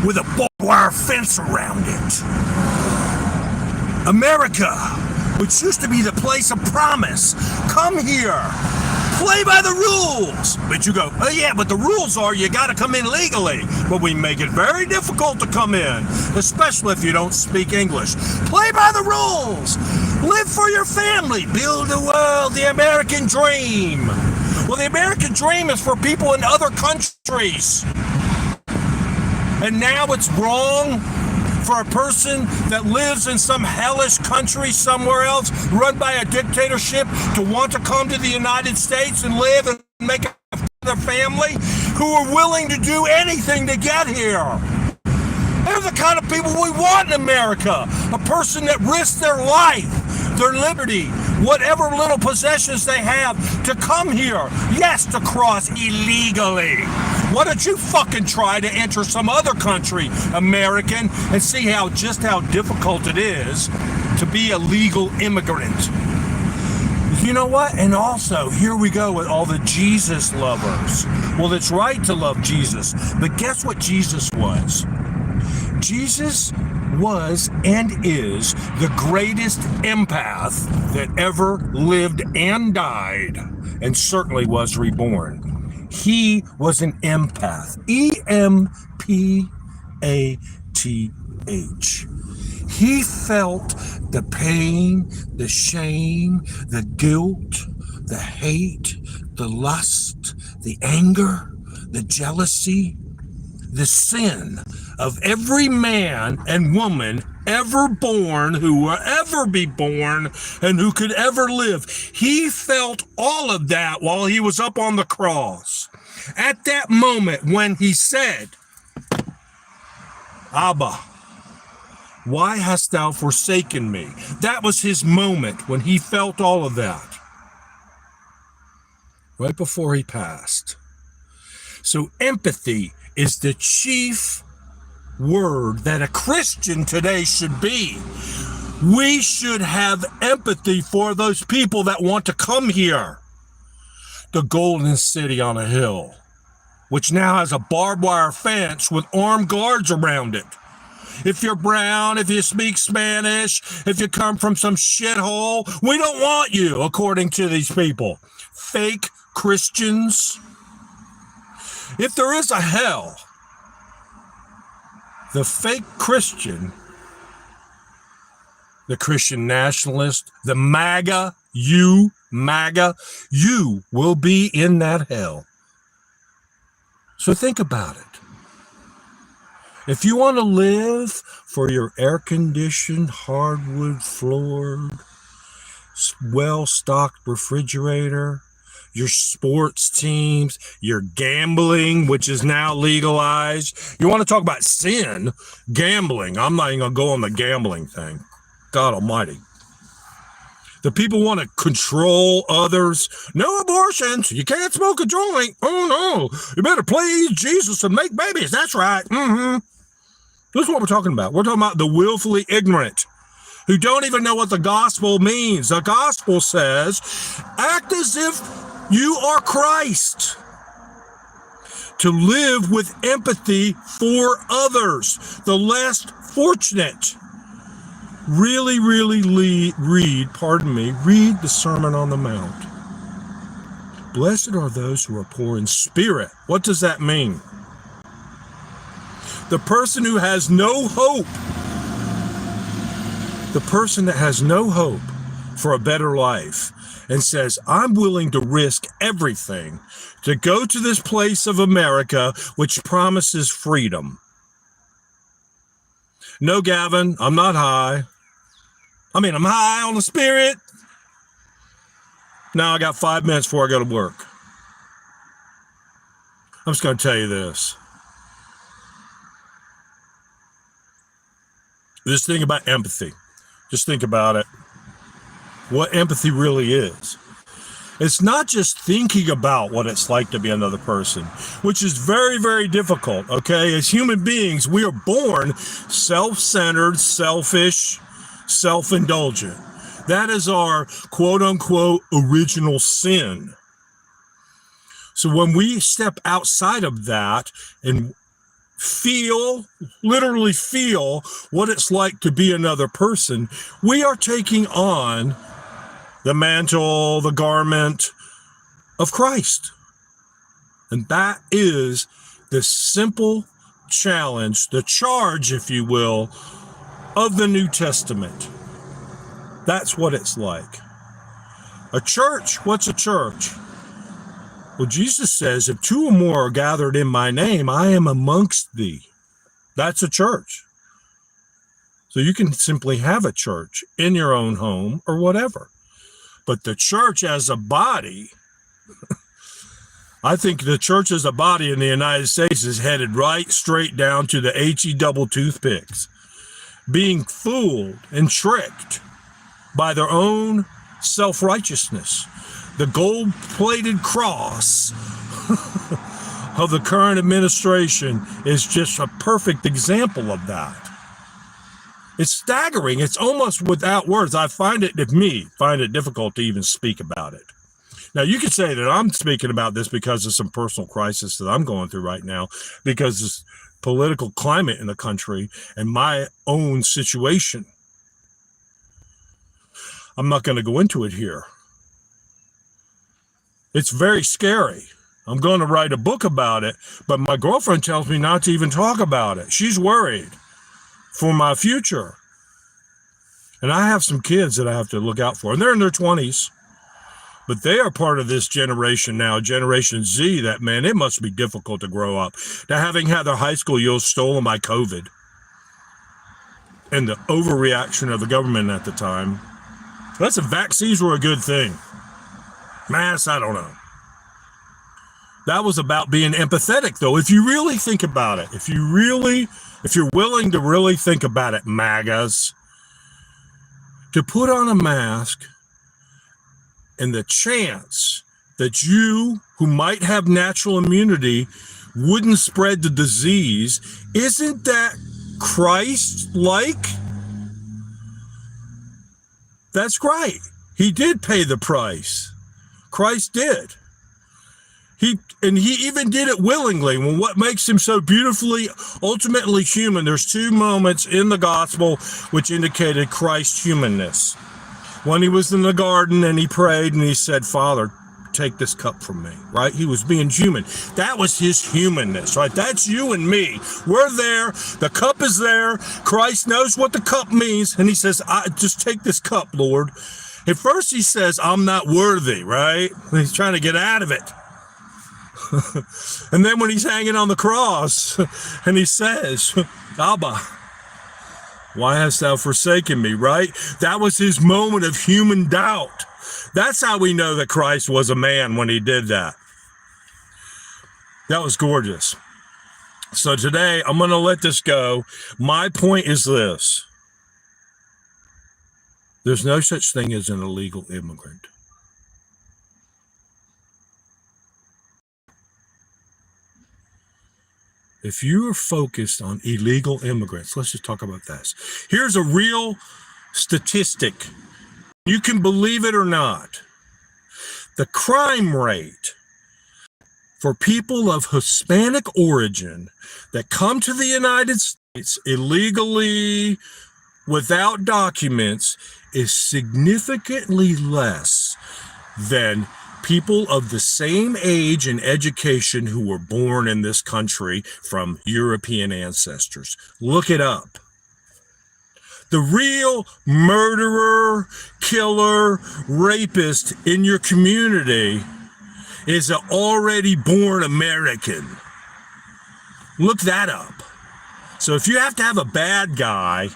with a barbed wire fence around it. America, which used to be the place of promise, come here, play by the rules. But you go, oh yeah, but the rules are you got to come in legally. But we make it very difficult to come in, especially if you don't speak English. Play by the rules. Live for your family. Build the world, the American dream. Well, the American dream is for people in other countries. And now it's wrong for a person that lives in some hellish country somewhere else, run by a dictatorship, to want to come to the United States and live and make a their family, who are willing to do anything to get here. They're the kind of people we want in America. A person that risks their life, their liberty, whatever little possessions they have, to come here. Yes, to cross illegally. Why don't you fucking try to enter some other country, American, and see just how difficult it is to be a legal immigrant. You know what? And also, here we go with all the Jesus lovers. Well, it's right to love Jesus, but guess what Jesus was? Jesus was and is the greatest empath that ever lived and died, and certainly was reborn. He was an empath. E-M-P-A-T-H. He felt the pain, the shame, the guilt, the hate, the lust, the anger, the jealousy, the sin of every man and woman ever born, who will ever be born, and who could ever live. He felt all of that while he was up on the cross. At that moment when he said, Abba, why hast thou forsaken me? That was his moment when he felt all of that. Right before he passed. So empathy is the chief word that a Christian today should be. We should have empathy for those people that want to come here. The golden city on a hill, which now has a barbed wire fence with armed guards around it. If you're brown, if you speak Spanish, if you come from some shithole, we don't want you, according to these people. Fake Christians. If there is a hell, the fake Christian, the Christian nationalist, the MAGA, you will be in that hell. So think about it. If you want to live for your air-conditioned, hardwood-floored, well-stocked refrigerator, your sports teams, your gambling, which is now legalized. You want to talk about sin, gambling. I'm not even going to go on the gambling thing. God almighty. The people want to control others. No abortions. You can't smoke a joint. Oh, no. You better please Jesus and make babies. That's right. This is what we're talking about. We're talking about the willfully ignorant who don't even know what the gospel means. The gospel says, act as if you are Christ. To live with empathy for others, the less fortunate. Really read the Sermon on the Mount. Blessed are those who are poor in spirit. What does that mean? The person who has no hope. The person that has no hope for a better life and says, I'm willing to risk everything to go to this place of America which promises freedom. No, Gavin, I'm not high. I'm high on the spirit. Now I got 5 minutes before I go to work. I'm just going to tell you this. This thing about empathy. Just think about it. What empathy really is. It's not just thinking about what it's like to be another person, which is very, very difficult, okay? As human beings, we are born self-centered, selfish, self-indulgent. That is our quote-unquote original sin. So when we step outside of that and literally feel what it's like to be another person, we are taking on the mantle, the garment of Christ. And that is the simple challenge, the charge, if you will, of the New Testament. That's what it's like. A church, what's a church? Well, Jesus says, if two or more are gathered in my name, I am amongst thee. That's a church. So you can simply have a church in your own home or whatever. But the church as a body, I think the church as a body in the United States is headed right straight down to the HE double toothpicks, being fooled and tricked by their own self-righteousness. The gold-plated cross of the current administration is just a perfect example of that. It's staggering. It's almost without words. I find it difficult to even speak about it. Now, you could say that I'm speaking about this because of some personal crisis that I'm going through right now, because this political climate in the country and my own situation. I'm not going to go into it here. It's very scary. I'm going to write a book about it, but my girlfriend tells me not to even talk about it. She's worried for my future. And I have some kids that I have to look out for, and they're in their 20s. But they are part of this generation now, Generation Z, that, man, it must be difficult to grow up. Now, having had their high school years stolen by COVID and the overreaction of the government at the time, listen, vaccines were a good thing. Masks, I don't know. That was about being empathetic, though. If you really think about it, if you're willing to really think about it, MAGAs, to put on a mask and the chance that you, who might have natural immunity, wouldn't spread the disease, isn't that Christ-like? That's right. He did pay the price. Christ did. He even did it willingly. Well, what makes him so beautifully, ultimately human? There's two moments in the gospel which indicated Christ's humanness. When he was in the garden and he prayed and he said, Father, take this cup from me, right? He was being human. That was his humanness, right? That's you and me. We're there. The cup is there. Christ knows what the cup means. And he says, just take this cup, Lord. At first he says, I'm not worthy, right? He's trying to get out of it. And then when he's hanging on the cross and he says, Abba, why hast thou forsaken me, right? That was his moment of human doubt. That's how we know that Christ was a man when he did that. That was gorgeous. So today, I'm going to let this go. My point is this. There's no such thing as an illegal immigrant. If you are focused on illegal immigrants, let's just talk about this. Here's a real statistic. You can believe it or not. The crime rate for people of Hispanic origin that come to the United States illegally, without documents, is significantly less than people of the same age and education who were born in this country from European ancestors. Look it up. The real murderer, killer, rapist in your community is an already born American. Look that up. So if you have to have a bad guy,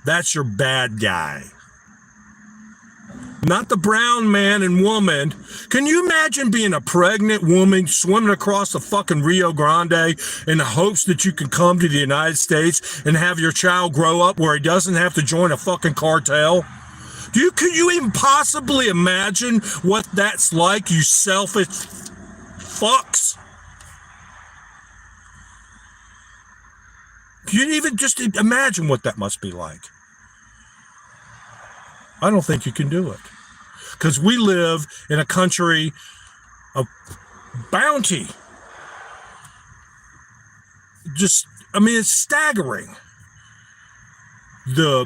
that's your bad guy. Not the brown man and woman. Can you imagine being a pregnant woman swimming across the fucking Rio Grande in the hopes that you can come to the United States and have your child grow up where he doesn't have to join a fucking cartel? Could you even possibly imagine what that's like, you selfish fucks? Can you even just imagine what that must be like? I don't think you can do it. Because we live in a country of bounty. just, I mean, it's staggering. The,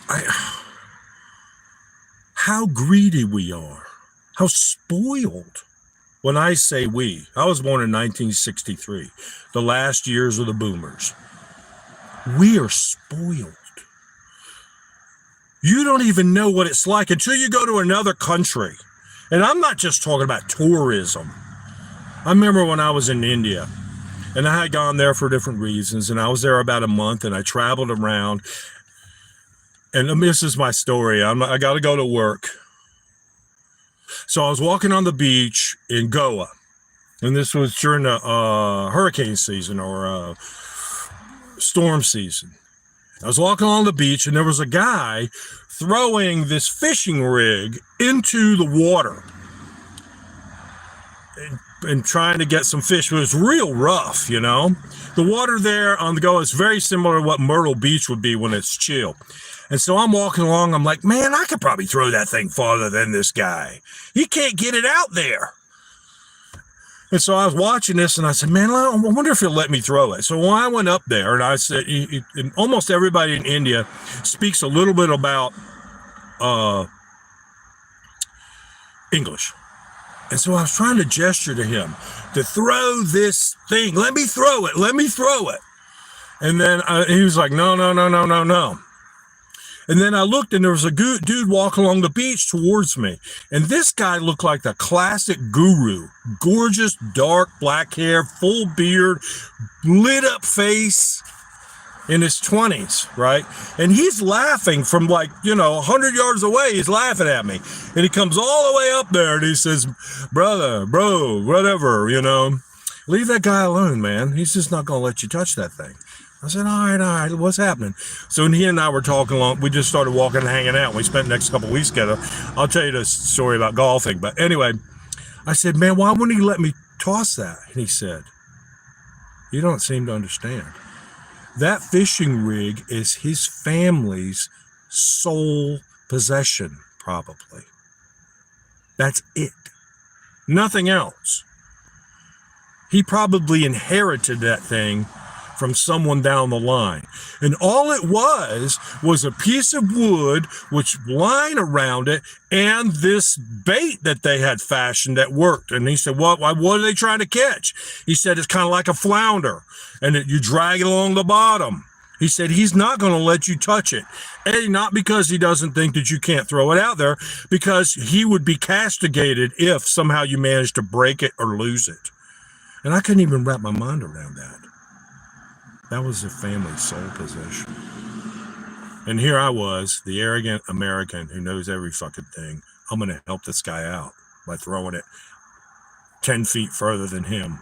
I, how greedy we are, how spoiled. When I say we, I was born in 1963, the last years of the boomers. We are spoiled. You don't even know what it's like until you go to another country. And I'm not just talking about tourism. I remember when I was in India, and I had gone there for different reasons, and I was there about a month, and I traveled around. And this is my story. I got to go to work. So I was walking on the beach in Goa, and this was during the hurricane season or storm season. I was walking on the beach, and there was a guy throwing this fishing rig into the water and trying to get some fish. But it was real rough, you know. The water there on the Goa is very similar to what Myrtle Beach would be when it's chill. And so I'm walking along. I'm like, man, I could probably throw that thing farther than this guy. He can't get it out there. And so I was watching this, and I said, man, I wonder if he'll let me throw it. So when I went up there, and I said, and almost everybody in India speaks a little bit about English. And so I was trying to gesture to him to throw this thing. Let me throw it. Let me throw it. And then he was like, no, no, no, no, no, no. And then I looked, and there was a dude walking along the beach towards me. And this guy looked like the classic guru. Gorgeous, dark, black hair, full beard, lit up face, in his 20s, right? And he's laughing from 100 yards away. He's laughing at me. And he comes all the way up there, and he says, brother, bro, whatever, leave that guy alone, man. He's just not going to let you touch that thing. I said, all right, what's happening? So he and I were talking along. We just started walking and hanging out. We spent the next couple of weeks together. I'll tell you the story about golfing. But anyway, I said, man, why wouldn't he let me toss that? And he said, you don't seem to understand. That fishing rig is his family's sole possession, probably. That's it. Nothing else. He probably inherited that thing from someone down the line. And all it was a piece of wood with line around it and this bait that they had fashioned that worked. And he said, what are they trying to catch? He said, it's kind of like a flounder, and you drag it along the bottom. He said, he's not going to let you touch it. A, not because he doesn't think that you can't throw it out there, because he would be castigated if somehow you managed to break it or lose it. And I couldn't even wrap my mind around that. That was the family's sole possession. And here I was, the arrogant American who knows every fucking thing. I'm going to help this guy out by throwing it 10 feet further than him.